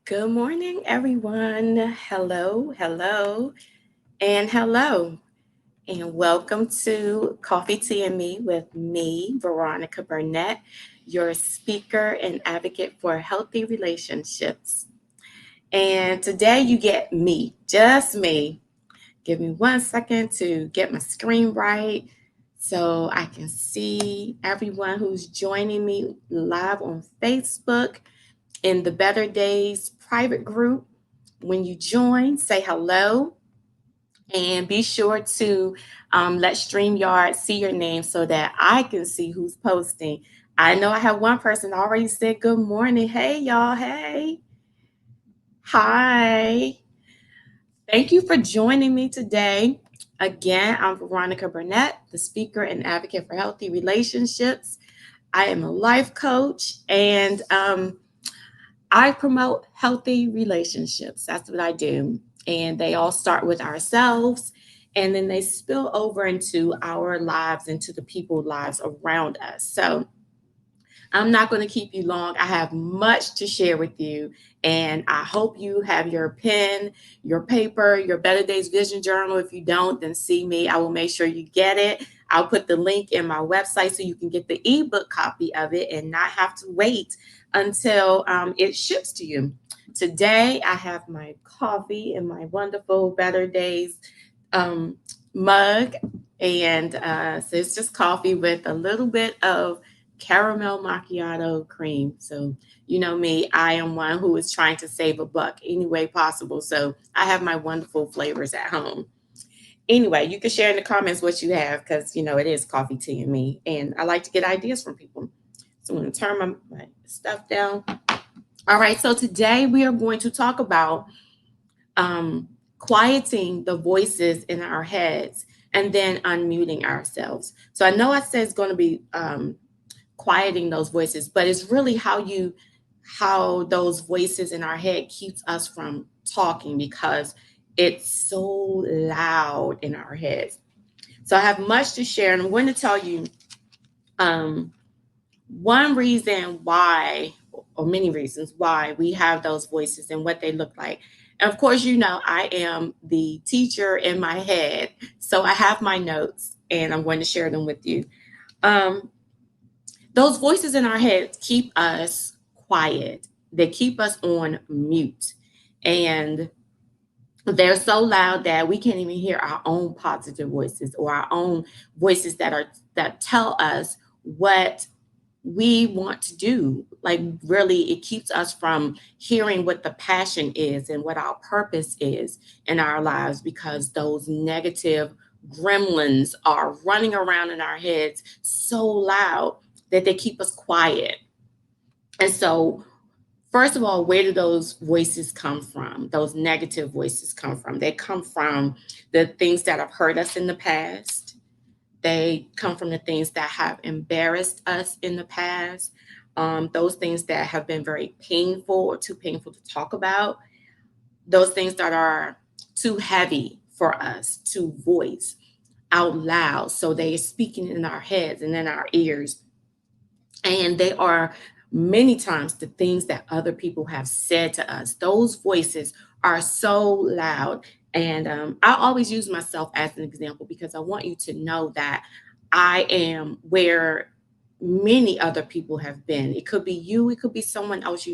Good morning, everyone. Hello, hello, and hello. And welcome to Coffee Tea and Me with me, Veronica Burnett, your speaker and advocate for healthy relationships. And today you get me, just me. Give me 1 second to get my screen right so I can see everyone who's joining me live on Facebook in the Better Days private group. When you join, say hello and be sure to let StreamYard see your name so that I can see who's posting. I know I have one person already said good morning. Hey, y'all. Hey. Hi. Thank you for joining me today. Again, I'm Veronica Burnett, the speaker and advocate for healthy relationships. I am a life coach and I promote healthy relationships. That's what I do. And they all start with ourselves and then they spill over into our lives, into the people's lives around us. So I'm not going to keep you long. I have much to share with you. And I hope you have your pen, your paper, your Better Days Vision Journal. If you don't, then see me. I will make sure you get it. I'll put the link in my website so you can get the ebook copy of it and not have to wait until it ships to you. Today, I have my coffee in my wonderful Better Days um, mug. And so it's just coffee with a little bit of caramel macchiato cream. So, you know me, I am one who is trying to save a buck any way possible. So, I have my wonderful flavors at home. Anyway, you can share in the comments what you have because, it is coffee, tea, and me. And I like to get ideas from people. So, I'm going to turn my stuff down. All right. So, today we are going to talk about um, quieting the voices in our heads and then unmuting ourselves. So, I know I said it's going to be quieting those voices, but it's really how those voices in our head keeps us from talking because it's so loud in our heads. So I have much to share, and I'm going to tell you um, one reason why, or many reasons why we have those voices and what they look like. And of course, I am the teacher in my head, so I have my notes, and I'm going to share them with you. Um, those voices in our heads keep us quiet. They keep us on mute. And they're so loud that we can't even hear our own positive voices or our own voices that tell us what we want to do. Like really it keeps us from hearing what the passion is and what our purpose is in our lives because those negative gremlins are running around in our heads so loud that they keep us quiet. And so, first of all, where do those voices come from? Those negative voices come from. They come from the things that have hurt us in the past. They come from the things that have embarrassed us in the past. Those things that have been very painful or too painful to talk about. Those things that are too heavy for us to voice out loud. So they are speaking in our heads and in our ears. And they are many times the things that other people have said to us. Those voices are so loud. And I always use myself as an example because I want you to know that I am where many other people have been. It could be you, it could be someone else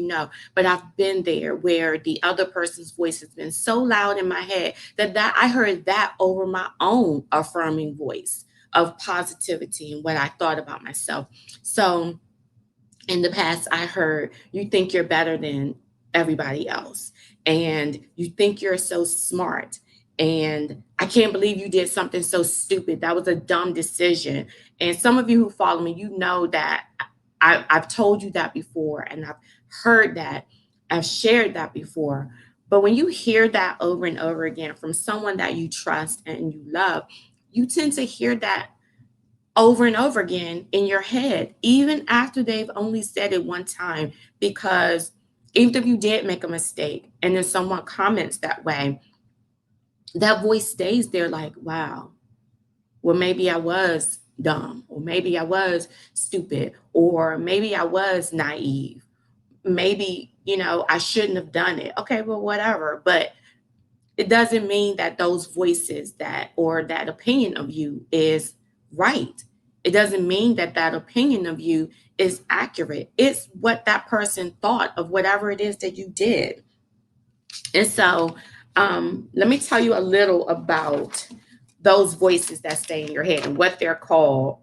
but I've been there where the other person's voice has been so loud in my head that I heard that over my own affirming voice of positivity and what I thought about myself. So, in the past, I heard you think you're better than everybody else, and you think you're so smart. And I can't believe you did something so stupid. That was a dumb decision. And some of you who follow me, you know that I've told you that before, and I've heard that, I've shared that before. But when you hear that over and over again from someone that you trust and you love, you tend to hear that over and over again in your head, even after they've only said it one time. Because even if you did make a mistake and then someone comments that way, that voice stays there like, wow, well, maybe I was dumb, or maybe I was stupid, or maybe I was naive. maybe, I shouldn't have done it. Okay, well, whatever. But it doesn't mean that those voices or that opinion of you is right. It doesn't mean that that opinion of you is accurate. It's what that person thought of whatever it is that you did. And so, let me tell you a little about those voices that stay in your head and what they're called.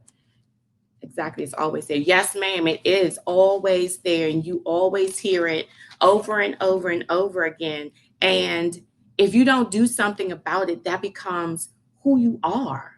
Exactly, it's always there. Yes, ma'am, it is always there, and you always hear it over and over and over again. And if you don't do something about it, that becomes who you are.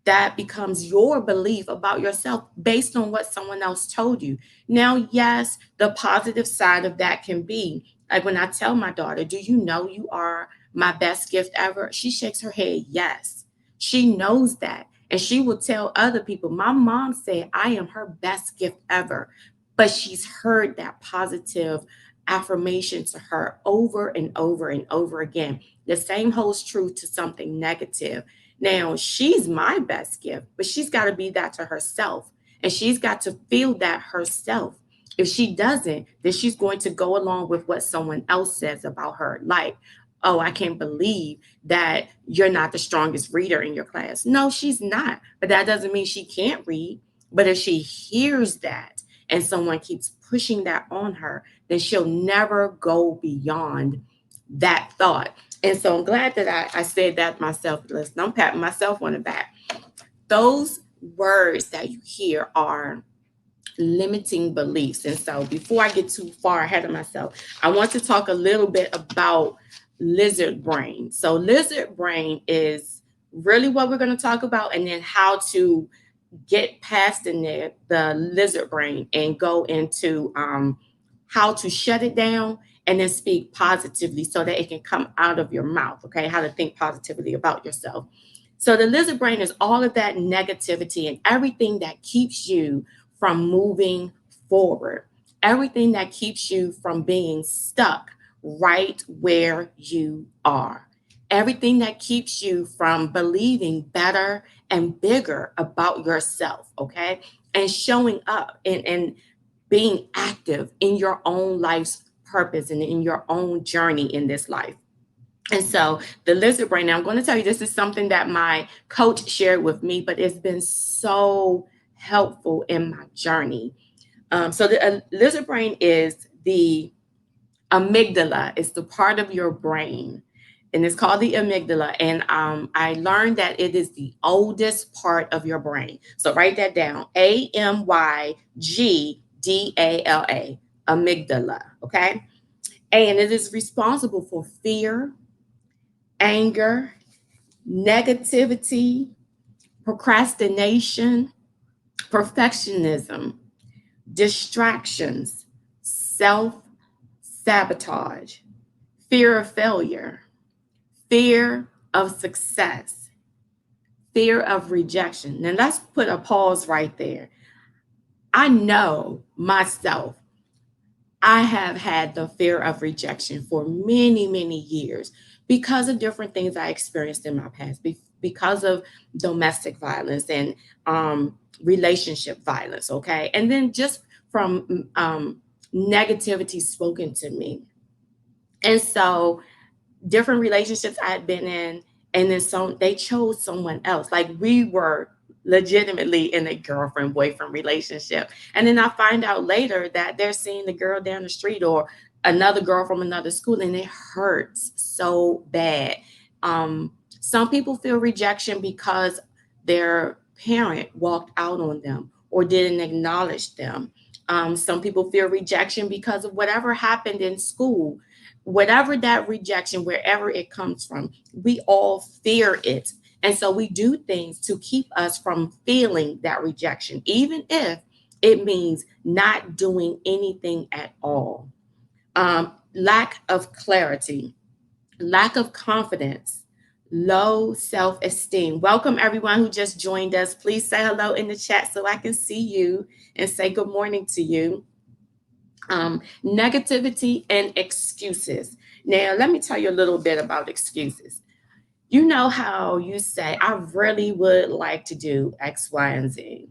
That becomes your belief about yourself based on what someone else told you. Now, yes, the positive side of that can be like when I tell my daughter, "Do you know you are my best gift ever?" She shakes her head, yes. She knows that. And she will tell other people, "My mom said I am her best gift ever." But she's heard that positive affirmation to her over and over and over again. The same holds true to something negative. Now, she's my best gift, but she's got to be that to herself. And she's got to feel that herself. If she doesn't, then she's going to go along with what someone else says about her. Like, "Oh, I can't believe that you're not the strongest reader in your class." No, she's not. But that doesn't mean she can't read. But if she hears that and someone keeps pushing that on her, then she'll never go beyond that thought. And so I'm glad that I said that myself. Listen, I'm patting myself on the back. Those words that you hear are limiting beliefs. And so before I get too far ahead of myself, I want to talk a little bit about lizard brain. So lizard brain is really what we're going to talk about, and then how to get past the lizard brain and go into how to shut it down and then speak positively so that it can come out of your mouth. Okay, how to think positively about yourself. So the lizard brain is all of that negativity and everything that keeps you from moving forward, everything that keeps you from being stuck right where you are, everything that keeps you from believing better and bigger about yourself, okay? And showing up and being active in your own life's purpose and in your own journey in this life. And so the lizard brain, now I'm going to tell you, this is something that my coach shared with me, but it's been so helpful in my journey. So the lizard brain is the amygdala. It's the part of your brain, and it's called the amygdala. And I learned that it is the oldest part of your brain. So write that down: Amygdala, amygdala. Okay, and it is responsible for fear, anger, negativity, procrastination, perfectionism, distractions, self sabotage, fear of failure, fear of success, fear of rejection. Now, let's put a pause right there. I know myself, I have had the fear of rejection for many, many years because of different things I experienced in my past, because of domestic violence and relationship violence, okay? And then just from negativity spoken to me. And so different relationships I had been in, and then they chose someone else. Like we were legitimately in a girlfriend boyfriend relationship. And then I find out later that they're seeing the girl down the street or another girl from another school, and it hurts so bad. Some people feel rejection because their parent walked out on them or didn't acknowledge them. Some people feel rejection because of whatever happened in school. Whatever that rejection, wherever it comes from, we all fear it. And so we do things to keep us from feeling that rejection, even if it means not doing anything at all. Lack of clarity, lack of confidence, low self esteem. Welcome, everyone who just joined us. Please say hello in the chat so I can see you and say good morning to you. Negativity and excuses. Now, let me tell you a little bit about excuses. You know how you say, "I really would like to do X, Y, and Z."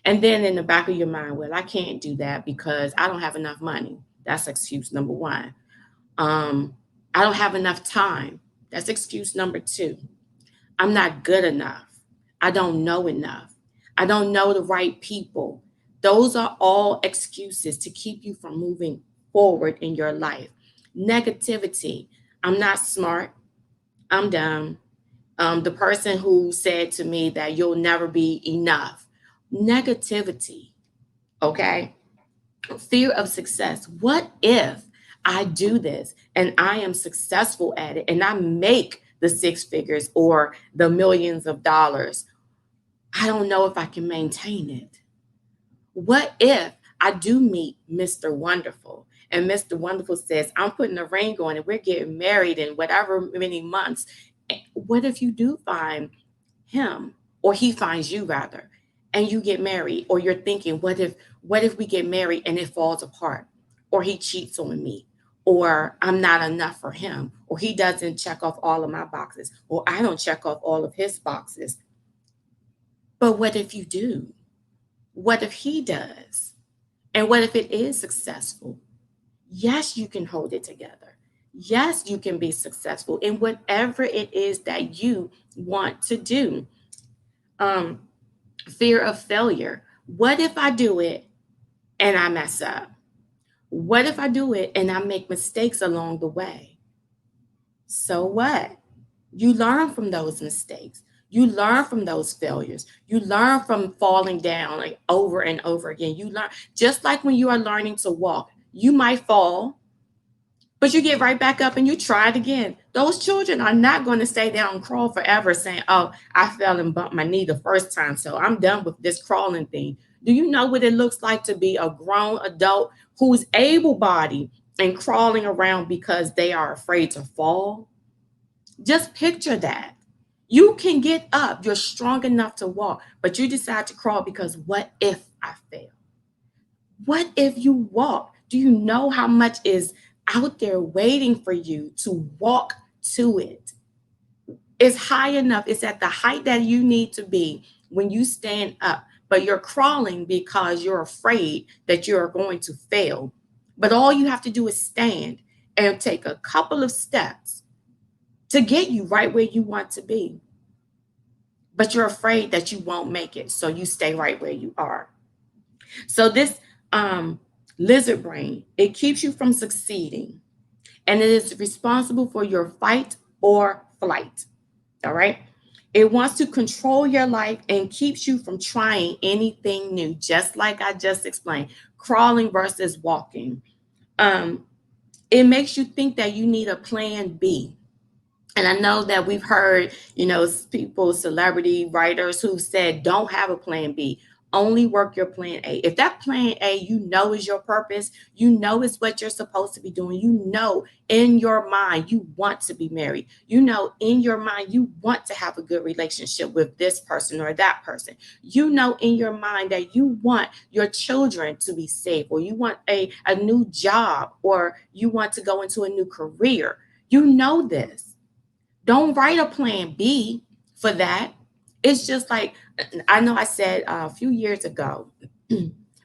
And then in the back of your mind, well, I can't do that because I don't have enough money. That's excuse number one. Um, I don't have enough time. That's excuse number two. I'm not good enough. I don't know enough. I don't know the right people. Those are all excuses to keep you from moving forward in your life. Negativity. I'm not smart. I'm dumb. The person who said to me that you'll never be enough. Negativity. Okay. Fear of success. What if I do this and I am successful at it and I make the six figures or the millions of dollars? I don't know if I can maintain it. What if I do meet Mr. Wonderful and Mr. Wonderful says, I'm putting a ring on and we're getting married in whatever many months? What if you do find him, or he finds you rather, and you get married? Or you're thinking, what if we get married and it falls apart, or he cheats on me, or I'm not enough for him, or he doesn't check off all of my boxes, or I don't check off all of his boxes? But what if you do? What if he does? And what if it is successful? Yes, you can hold it together. Yes, you can be successful in whatever it is that you want to do. um Fear of failure. What if I do it and I mess up? What if I do it and I make mistakes along the way? So what? You learn from those mistakes. You learn from those failures. You learn from falling down like over and over again. You learn, just like when you are learning to walk, you might fall, but you get right back up and you try it again. Those children are not going to stay down and crawl forever saying, oh, I fell and bumped my knee the first time, so I'm done with this crawling thing. Do you know what it looks like to be a grown adult who's able bodied and crawling around because they are afraid to fall? Just picture that. You can get up, you're strong enough to walk, but you decide to crawl because what if I fail? What if you walk? Do you know how much is out there waiting for you to walk to it? It's high enough, it's at the height that you need to be when you stand up, but you're crawling because you're afraid that you're going to fail. But all you have to do is stand and take a couple of steps to get you right where you want to be. But you're afraid that you won't make it, so you stay right where you are. So this um, lizard brain, it keeps you from succeeding, and it is responsible for your fight or flight. All right. It wants to control your life and keeps you from trying anything new, just like I just explained, crawling versus walking. Um, it makes you think that you need a plan B. And I know that we've heard, people, celebrity writers who said, don't have a plan B. Only work your plan A. If that plan A, is your purpose, is what you're supposed to be doing. In your mind, you want to be married. In your mind, you want to have a good relationship with this person or that person. In your mind that you want your children to be safe, or you want a new job, or you want to go into a new career. This. Don't write a plan B for that. It's just like, I know I said a few years ago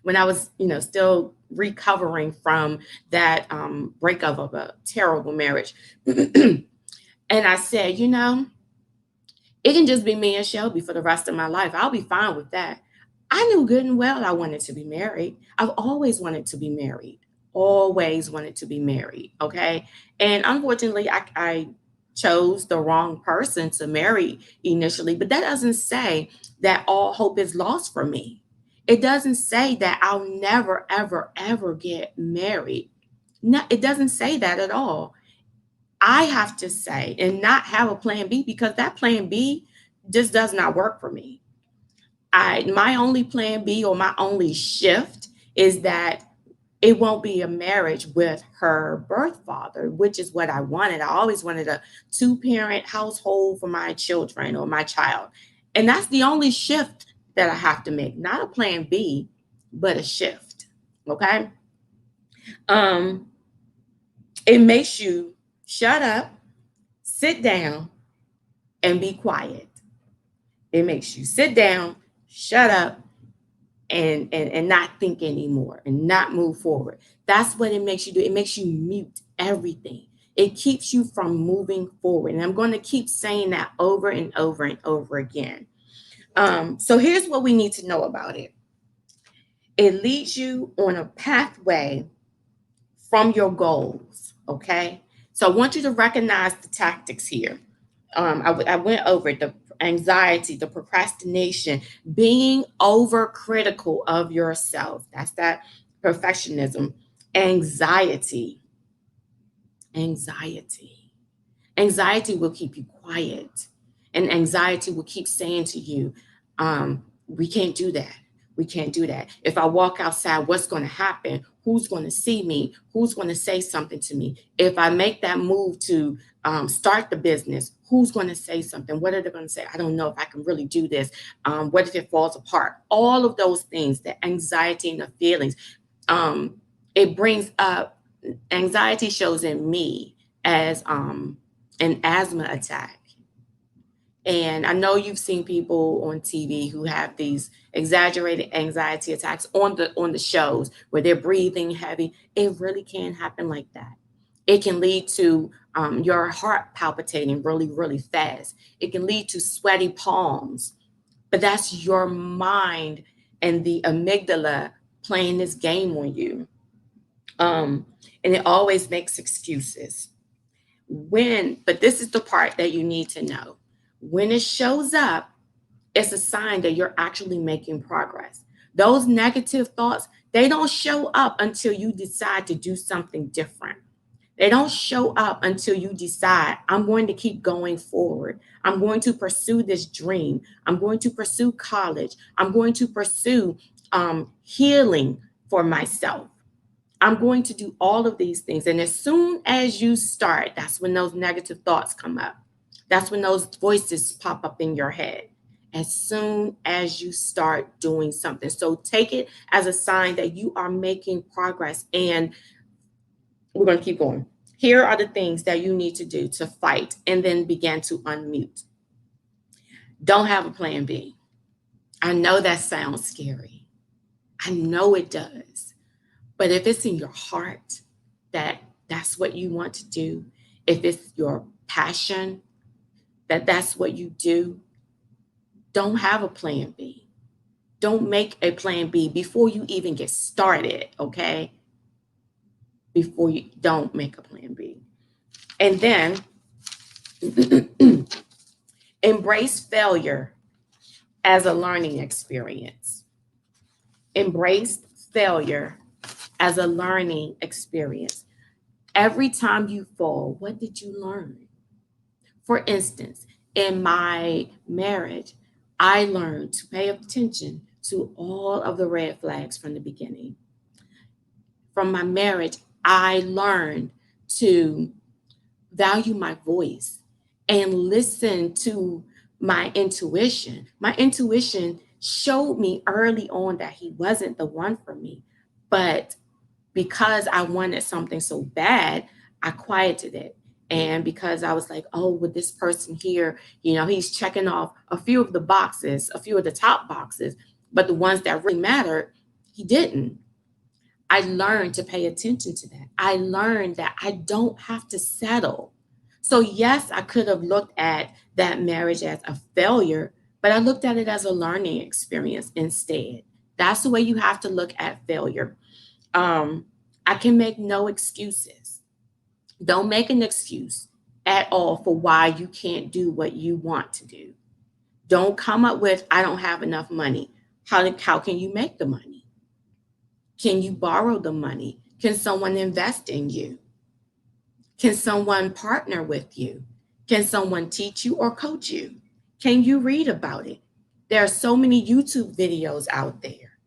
when I was, still recovering from that breakup of a terrible marriage. And I said, it can just be me and Shelby for the rest of my life. I'll be fine with that. I knew good and well I wanted to be married. I've always wanted to be married. Always wanted to be married. Okay. And unfortunately, I chose the wrong person to marry initially, but that doesn't say that all hope is lost for me. It doesn't say that I'll never, ever, ever get married. No, it doesn't say that at all. I have to say and not have a plan B, because that plan B just does not work for me. My only plan B, or my only shift, is that it won't be a marriage with her birth father, which is what I wanted. I always wanted a two-parent household for my children or my child. And that's the only shift that I have to make. Not a plan B, but a shift. Okay? Um, it makes you shut up, sit down, and be quiet. It makes you sit down, shut up, and not think anymore and not move forward. That's what it makes you do. It makes you mute everything. It keeps you from moving forward. And I'm going to keep saying that over and over and over again. So here's what we need to know about it. It leads you on a pathway from your goals. Okay. So I want you to recognize the tactics here. I went over the anxiety, the procrastination, being overcritical of yourself. That's that perfectionism. Anxiety, anxiety. Anxiety will keep you quiet, and anxiety will keep saying to you, we can't do that. We can't do that. If I walk outside, what's going to happen? Who's going to see me? Who's going to say something to me? If I make that move to start the business, who's going to say something? What are they going to say? I don't know if I can really do this. What if it falls apart? All of those things, the anxiety and the feelings, it brings up, anxiety shows in me as an asthma attack. And I know you've seen people on TV who have these exaggerated anxiety attacks on the shows where they're breathing heavy. It really can happen like that. It can lead to your heart palpitating really, really fast. It can lead to sweaty palms, but that's your mind and the amygdala playing this game on you. Um, and it always makes excuses. But this is the part that you need to know. When it shows up, it's a sign that you're actually making progress. Those negative thoughts, they don't show up until you decide to do something different. They don't show up until you decide, I'm going to keep going forward. I'm going to pursue this dream. I'm going to pursue college. I'm going to pursue healing for myself. I'm going to do all of these things. And as soon as you start, that's when those negative thoughts come up. That's when those voices pop up in your head. As soon as you start doing something. So take it as a sign that you are making progress. And we're going to keep going. Here are the things that you need to do to fight and then begin to unmute. Don't have a plan B. I know that sounds scary. I know it does. But if it's in your heart that that's what you want to do, if it's your passion that that's what you do, don't have a plan B. Don't make a plan B before you even get started, okay? Before you don't make a plan B. And then embrace failure as a learning experience. Embrace failure as a learning experience. Every time you fall, what did you learn? For instance, in my marriage, I learned to pay attention to all of the red flags from the beginning. From my marriage, I learned to value my voice and listen to my intuition. My intuition showed me early on that he wasn't the one for me. But because I wanted something so bad, I quieted it. And because I was like, oh, with this person here, he's checking off a few of the boxes, a few of the top boxes, but the ones that really mattered, he didn't. I learned to pay attention to that. I learned that I don't have to settle. So, yes, I could have looked at that marriage as a failure, but I looked at it as a learning experience instead. That's the way you have to look at failure. I can make no excuses. Don't make an excuse at all for why you can't do what you want to do. Don't come up with, I don't have enough money. How can you make the money? Can you borrow the money? Can someone invest in you? Can someone partner with you? Can someone teach you or coach you? Can you read about it? There are so many YouTube videos out there.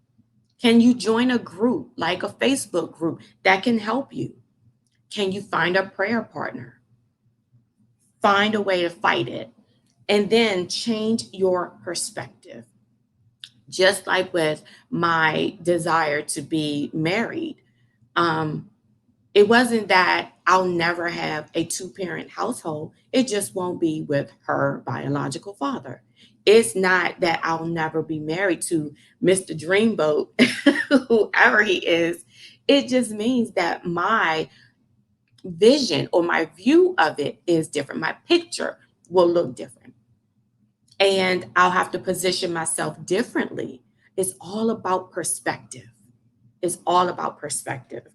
Can you join a group like a Facebook group that can help you? Can you find a prayer partner? Find a way to fight it and then change your perspective. Just like with my desire to be married, um, It wasn't that I'll never have a two-parent household. It just won't be with her biological father. It's not that I'll never be married to Mr. Dreamboat, whoever he is. It just means that my vision or my view of it is different. My picture will look different. And I'll have to position myself differently. It's all about perspective. It's all about perspective.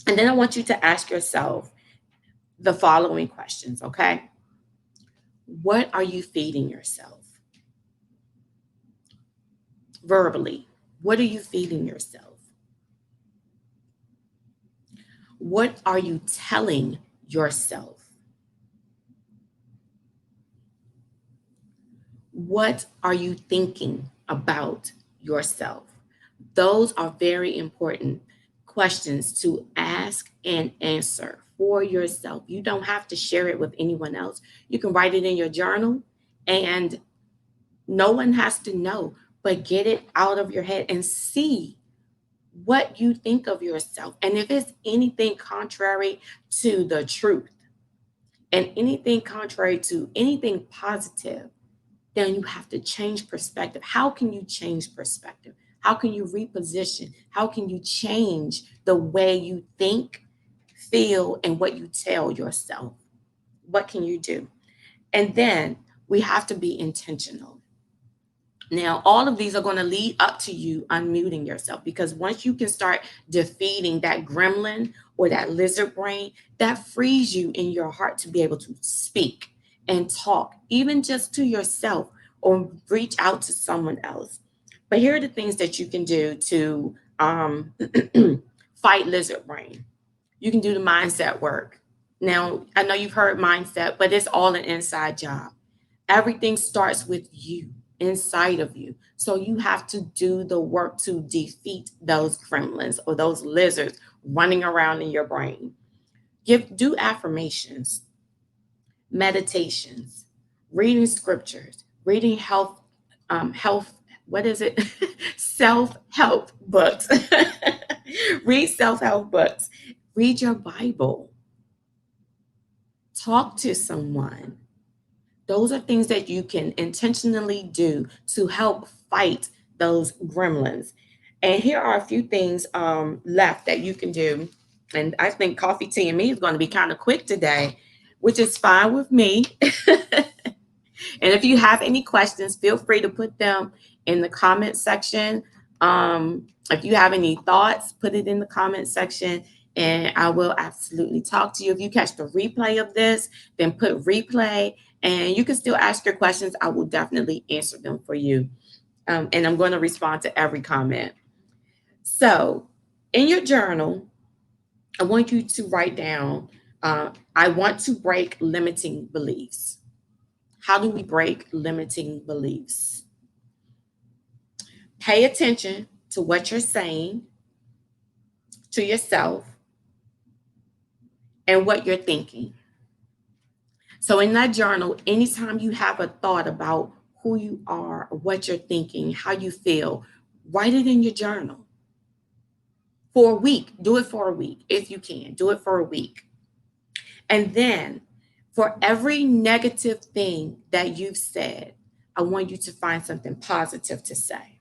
And then I want you to ask yourself the following questions, okay? What are you feeding yourself verbally? What are you feeding yourself? What are you telling yourself? What are you thinking about yourself? Those are very important questions to ask and answer for yourself. You don't have to share it with anyone else. You can write it in your journal, and no one has to know, but get it out of your head and see what you think of yourself. And if it's anything contrary to the truth and anything contrary to anything positive, then you have to change perspective. How can you change perspective? How can you reposition? How can you change the way you think, feel, and what you tell yourself? What can you do? And then we have to be intentional. Now, all of these are going to lead up to you unmuting yourself, because once you can start defeating that gremlin or that lizard brain, that frees you in your heart to be able to speak and talk, even just to yourself or reach out to someone else. But here are the things that you can do to fight lizard brain. You can do the mindset work. Now, I know you've heard mindset, but it's all an inside job. Everything starts with you, inside of you. So you have to do the work to defeat those gremlins or those lizards running around in your brain. Do affirmations, meditations, reading scriptures, reading health, what is it? Self-help books. Read self-help books. Read your Bible. Talk to someone. Those are things that you can intentionally do to help fight those gremlins. And here are a few things left that you can do. And I think coffee, tea, and me is going to be kind of quick today, which is fine with me. And if you have any questions, feel free to put them in the comment section. If you have any thoughts, put it in the comment section and I will absolutely talk to you. If you catch the replay of this, then put replay and you can still ask your questions. I will definitely answer them for you. And I'm going to respond to every comment. So in your journal, I want you to write down, I want to break limiting beliefs. How do we break limiting beliefs? Pay attention to what you're saying to yourself and what you're thinking. So in that journal, anytime you have a thought about who you are, or what you're thinking, how you feel, write it in your journal for a week. Do it for a week if you can. Do it for a week. And then for every negative thing that you've said, I want you to find something positive to say.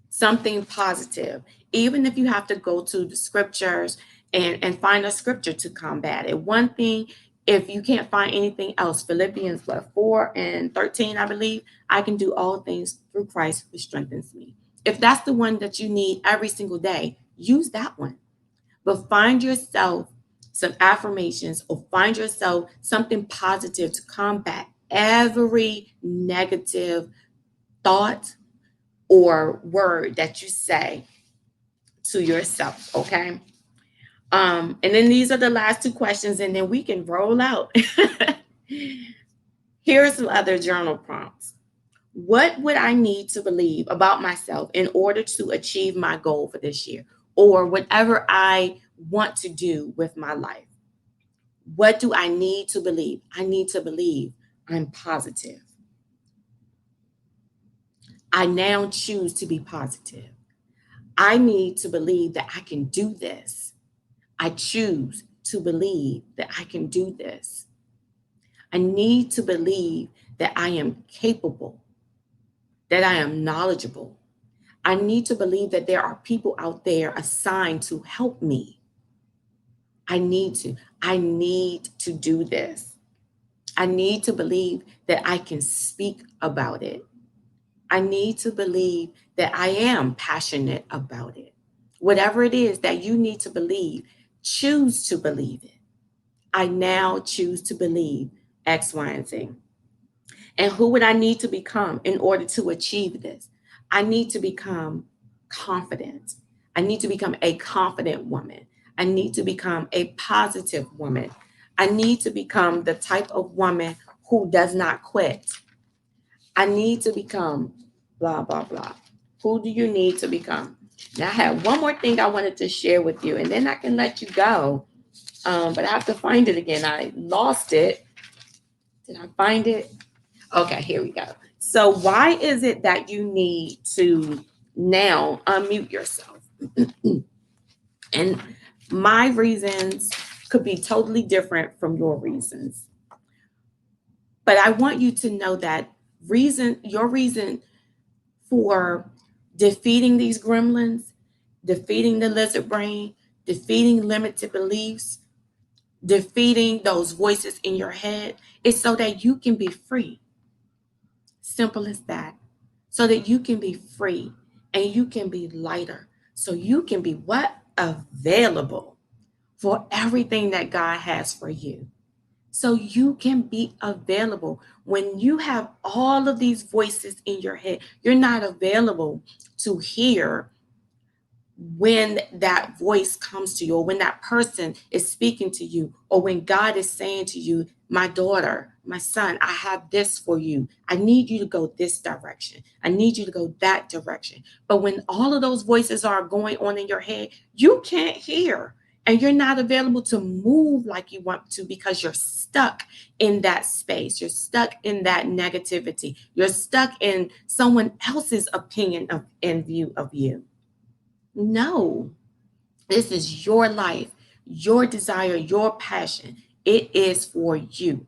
Something positive, even if you have to go to the scriptures and find a scripture to combat it. One thing, if you can't find anything else, Philippians 4:13, I believe, I can do all things through Christ who strengthens me. If that's the one that you need every single day, use that one. But find yourself some affirmations or find yourself something positive to combat every negative thought or word that you say to yourself, okay? And then these are the last two questions, and then we can roll out. Here are some other journal prompts. What would I need to believe about myself in order to achieve my goal for this year or whatever I want to do with my life? What do I need to believe? I need to believe I'm positive. I now choose to be positive. I need to believe that I can do this. I choose to believe that I can do this. I need to believe that I am capable, that I am knowledgeable. I need to believe that there are people out there assigned to help me. I need to. I need to do this. I need to believe that I can speak about it. I need to believe that I am passionate about it. Whatever it is that you need to believe, choose to believe it. I now choose to believe X, Y, and Z. And who would I need to become in order to achieve this? I need to become confident. I need to become a confident woman. I need to become a positive woman. I need to become the type of woman who does not quit. I need to become blah, blah, blah. Who do you need to become? Now, I have one more thing I wanted to share with you, and then I can let you go. But I have to find it again. I lost it. Did I find it? Okay, here we go. So, why is it that you need to now unmute yourself? And my reasons could be totally different from your reasons. But I want you to know that your reason for defeating these gremlins, defeating the lizard brain, defeating limited beliefs, defeating those voices in your head is so that you can be free. Simple as that. So that you can be free and you can be lighter. So you can be what? Available for everything that God has for you. So you can be available. When you have all of these voices in your head, you're not available to hear when that voice comes to you, or when that person is speaking to you, or when God is saying to you, my daughter, my son, I have this for you. I need you to go this direction. I need you to go that direction. But when all of those voices are going on in your head, you can't hear. And you're not available to move like you want to because you're stuck in that space. You're stuck in that negativity. You're stuck in someone else's opinion of and view of you. No, this is your life, your desire, your passion. It is for you.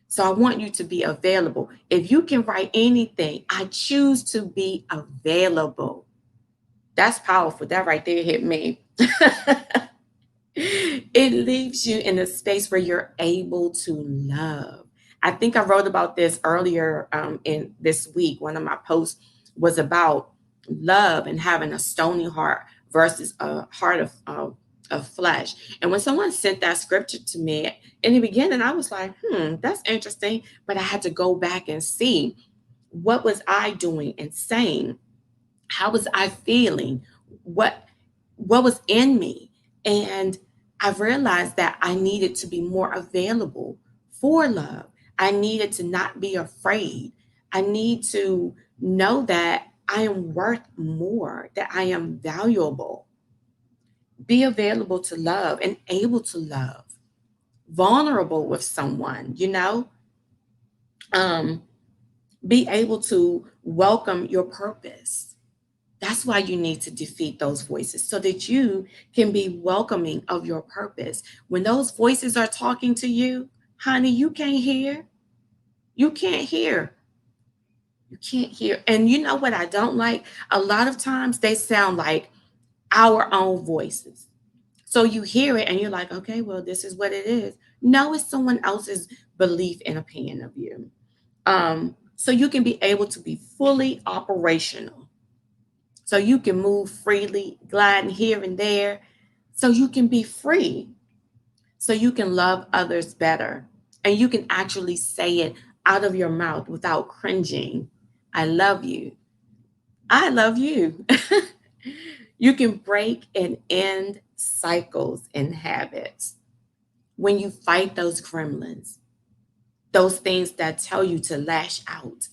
So I want you to be available. If you can write anything, I choose to be available. That's powerful. That right there hit me. It leaves you in a space where you're able to love. I think I wrote about this earlier in this week. One of my posts was about love and having a stony heart versus a heart of flesh. And when someone sent that scripture to me in the beginning, I was like, that's interesting. But I had to go back and see, what was I doing and saying? How was I feeling? What was in me? And I've realized that I needed to be more available for love. I needed to not be afraid. I need to know that I am worth more, that I am valuable. Be available to love and able to love, vulnerable with someone, um, be able to welcome your purpose. That's why you need to defeat those voices so that you can be welcoming of your purpose. When those voices are talking to you, honey, you can't hear. You can't hear. You can't hear. And you know what I don't like? A lot of times they sound like our own voices. So you hear it and you're like, okay, well, this is what it is. No, it's someone else's belief and opinion of you. So you can be able to be fully operational. So you can move freely, gliding here and there. So you can be free. So you can love others better. And you can actually say it out of your mouth without cringing. I love you. I love you. You can break and end cycles and habits when you fight those gremlins, those things that tell you to lash out,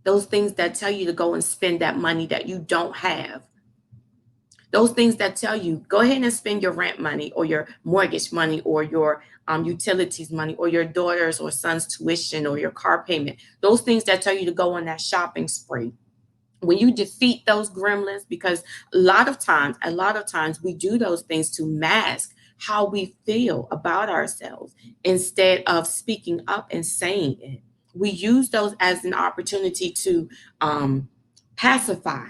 those things that tell you to go and spend that money that you don't have, those things that tell you go ahead and spend your rent money or your mortgage money or your utilities money or your daughter's or son's tuition or your car payment, those things that tell you to go on that shopping spree. When you defeat those gremlins, because a lot of times we do those things to mask how we feel about ourselves instead of speaking up and saying it. We use those as an opportunity to pacify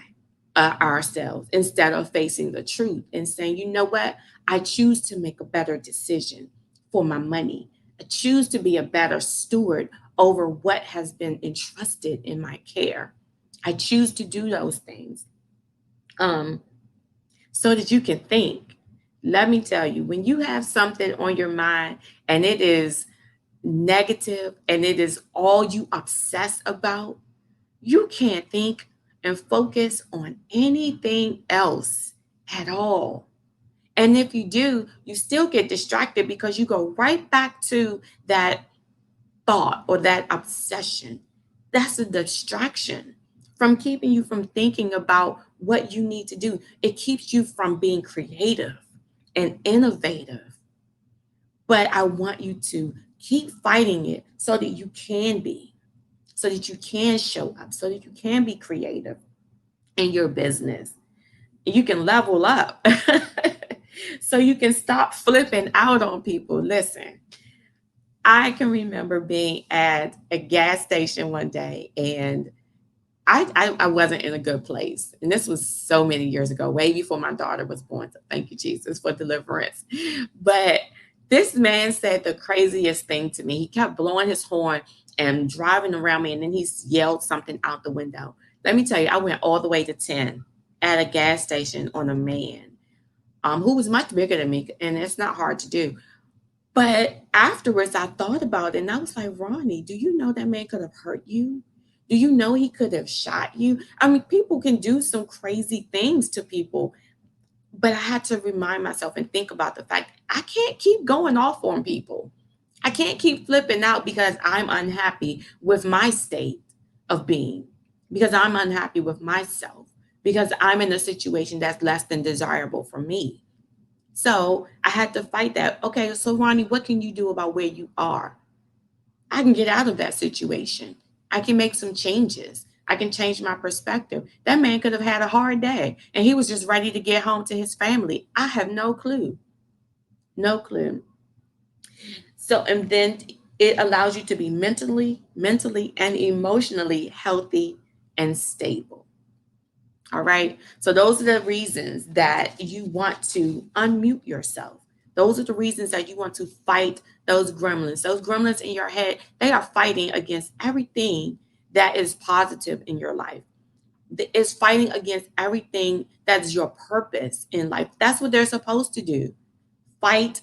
ourselves instead of facing the truth and saying, you know what, I choose to make a better decision for my money. I choose to be a better steward over what has been entrusted in my care. I choose to do those things um, so that you can think. Let me tell you, when you have something on your mind and it is negative and it is all you obsess about, you can't think and focus on anything else at all. And if you do, you still get distracted because you go right back to that thought or that obsession. That's a distraction from keeping you from thinking about what you need to do. It keeps you from being creative and innovative. But I want you to keep fighting it so that you can be, so that you can show up, so that you can be creative in your business. You can level up so you can stop flipping out on people. Listen, I can remember being at a gas station one day and I wasn't in a good place. And this was so many years ago, way before my daughter was born. So thank you, Jesus, for deliverance. But this man said the craziest thing to me. He kept blowing his horn and driving around me, and then he yelled something out the window. Let me tell you, I went all the way to 10 at a gas station on a man who was much bigger than me, and it's not hard to do. But afterwards, I thought about it and I was like, Ronnie, do you know that man could have hurt you? Do you know he could have shot you? I mean, people can do some crazy things to people, but I had to remind myself and think about the fact I can't keep going off on people. I can't keep flipping out because I'm unhappy with my state of being, because I'm unhappy with myself, because I'm in a situation that's less than desirable for me. So I had to fight that. Okay, so Ronnie, what can you do about where you are? I can get out of that situation. I can make some changes. I can change my perspective. That man could have had a hard day and he was just ready to get home to his family. I have no clue. No clue. So, and then it allows you to be mentally, and emotionally healthy and stable. All right. So those are the reasons that you want to unmute yourself. Those are the reasons that you want to fight those gremlins. Those gremlins in your head, they are fighting against everything that is positive in your life. It's fighting against everything that is your purpose in life. That's what they're supposed to do. Fight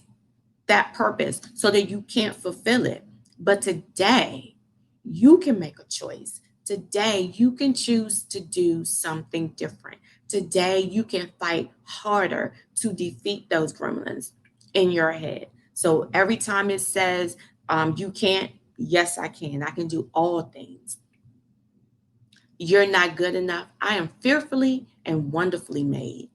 that purpose so that you can't fulfill it. But today, you can make a choice. Today, you can choose to do something different. Today, you can fight harder to defeat those gremlins in your head. So every time it says you can't, yes, I can. I can do all things. You're not good enough. I am fearfully and wonderfully made.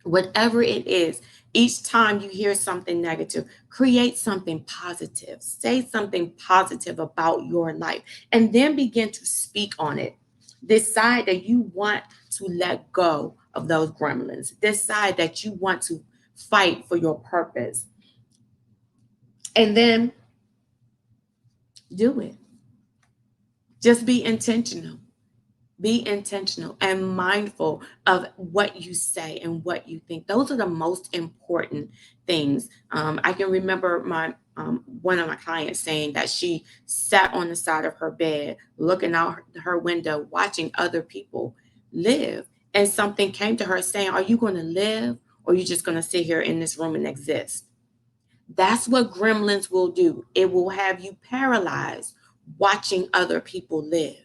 Whatever it is, each time you hear something negative, create something positive. Say something positive about your life and then begin to speak on it. Decide that you want to let go of those gremlins. Decide that you want to fight for your purpose. And then do it. Just be intentional. Be intentional and mindful of what you say and what you think. Those are the most important things. I can remember my one of my clients saying that she sat on the side of her bed, looking out her window, watching other people live, and something came to her saying, "Are you going to live, or are you just going to sit here in this room and exist?" That's what gremlins will do. It will have you paralyzed watching other people live.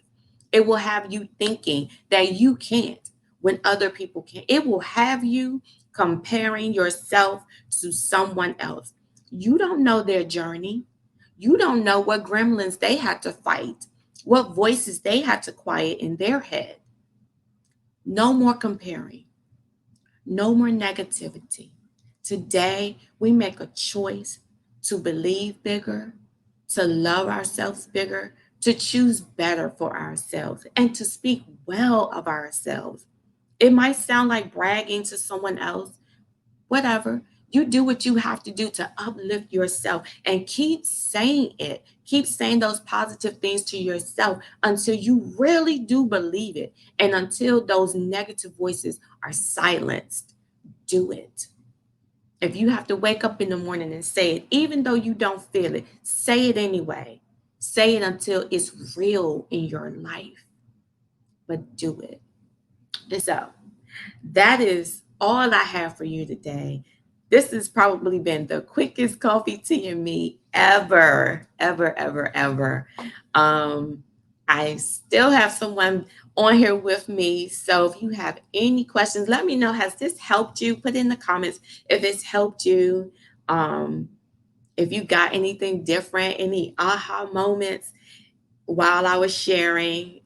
It will have you thinking that you can't when other people can. It will have you comparing yourself to someone else. You don't know their journey. You don't know what gremlins they had to fight, what voices they had to quiet in their head. No more comparing. No more negativity. Today, we make a choice to believe bigger, to love ourselves bigger, to choose better for ourselves, and to speak well of ourselves. It might sound like bragging to someone else, whatever. You do what you have to do to uplift yourself and keep saying it. Keep saying those positive things to yourself until you really do believe it and until those negative voices are silenced. Do it. If you have to wake up in the morning and say it, even though you don't feel it, say it anyway. Say it until it's real in your life, but do it. So that is all I have for you today. This has probably been the quickest coffee, tea, and me ever, ever, ever, ever. Um, I still have someone on here with me. So if you have any questions, let me know. Has this helped you? Put in the comments if it's helped you. Um, if you got anything different, any aha moments while I was sharing,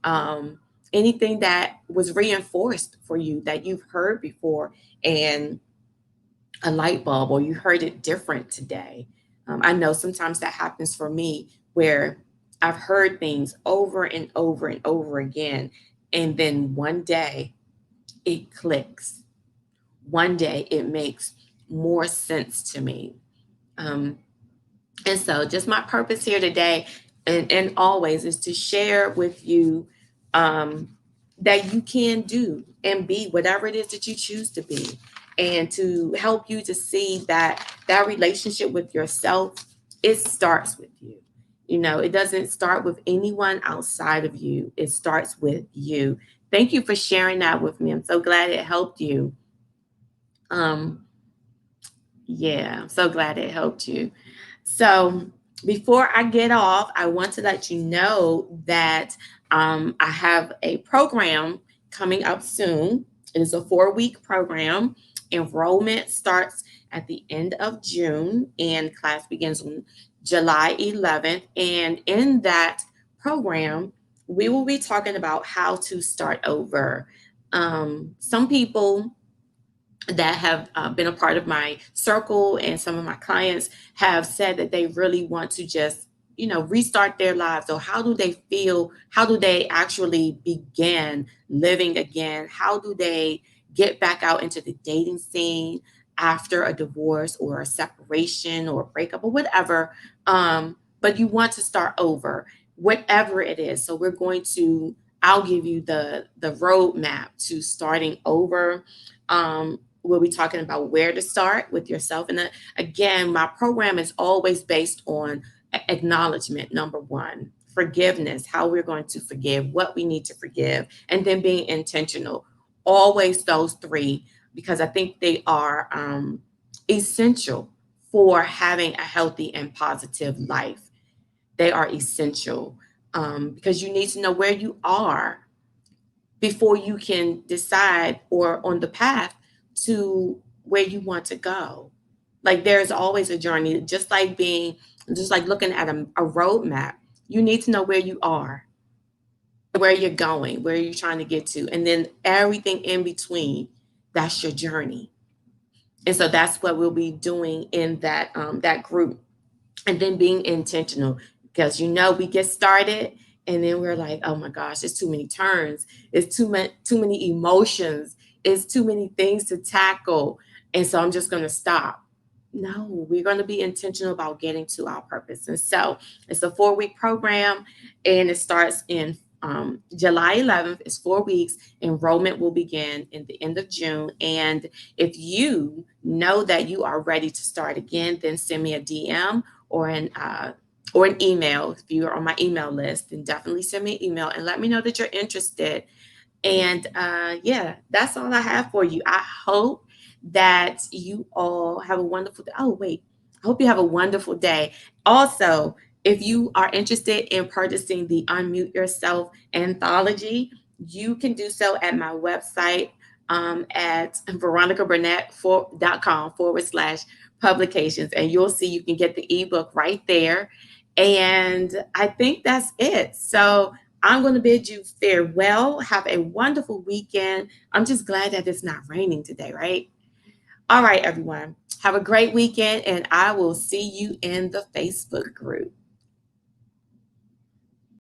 anything that was reinforced for you that you've heard before and a light bulb or you heard it different today. I know sometimes that happens for me where I've heard things over and over and over again. And then one day it clicks. One day it makes more sense to me. Um, and so, just my purpose here today and always is to share with you um, that you can do and be whatever it is that you choose to be, and to help you to see that that relationship with yourself, it starts with you. You know, it doesn't start with anyone outside of you, it starts with you. Thank you for sharing that with me. I'm so glad it helped you. Um, yeah, I'm so glad it helped you. So before I get off, I want to let you know that I have a program coming up soon. It is a 4-week program. Enrollment starts at the end of June and class begins on July 11th. And in that program, we will be talking about how to start over. Some people that have been a part of my circle and some of my clients have said that they really want to just restart their lives. So how do they feel? How do they actually begin living again? How do they get back out into the dating scene after a divorce or a separation or a breakup or whatever? But you want to start over, whatever it is. So I'll give you the roadmap to starting over. We'll be talking about where to start with yourself. And again, my program is always based on acknowledgement, number one, forgiveness, how we're going to forgive, what we need to forgive, and then being intentional. Always those three, because I think they are essential for having a healthy and positive life. They are essential because you need to know where you are before you can decide or on the path to where you want to go. Like there's always a journey, just like looking at a roadmap. You need to know where you are, where you're going, where you're trying to get to, and then everything in between. That's your journey, and so that's what we'll be doing in that group, and then being intentional because we get started and then we're like, oh my gosh, it's too many turns, it's too many emotions, it's too many things to tackle, and so I'm just going to stop. No, we're going to be intentional about getting to our purpose. And so it's a 4-week program and it starts in July 11th. It's 4 weeks. Enrollment will begin in the end of June. And if you know that you are ready to start again, then send me a DM or an email. If you're on my email list, then definitely send me an email and let me know that you're interested. And yeah, that's all I have for you. I hope that you all have a wonderful day. Oh, wait. I hope you have a wonderful day. Also, if you are interested in purchasing the Unmute Yourself anthology, you can do so at my website at veronicaburnett.com/publications. And you'll see you can get the ebook right there. And I think that's it. So I'm going to bid you farewell. Have a wonderful weekend. I'm just glad that it's not raining today, right? All right, everyone. Have a great weekend, and I will see you in the Facebook group.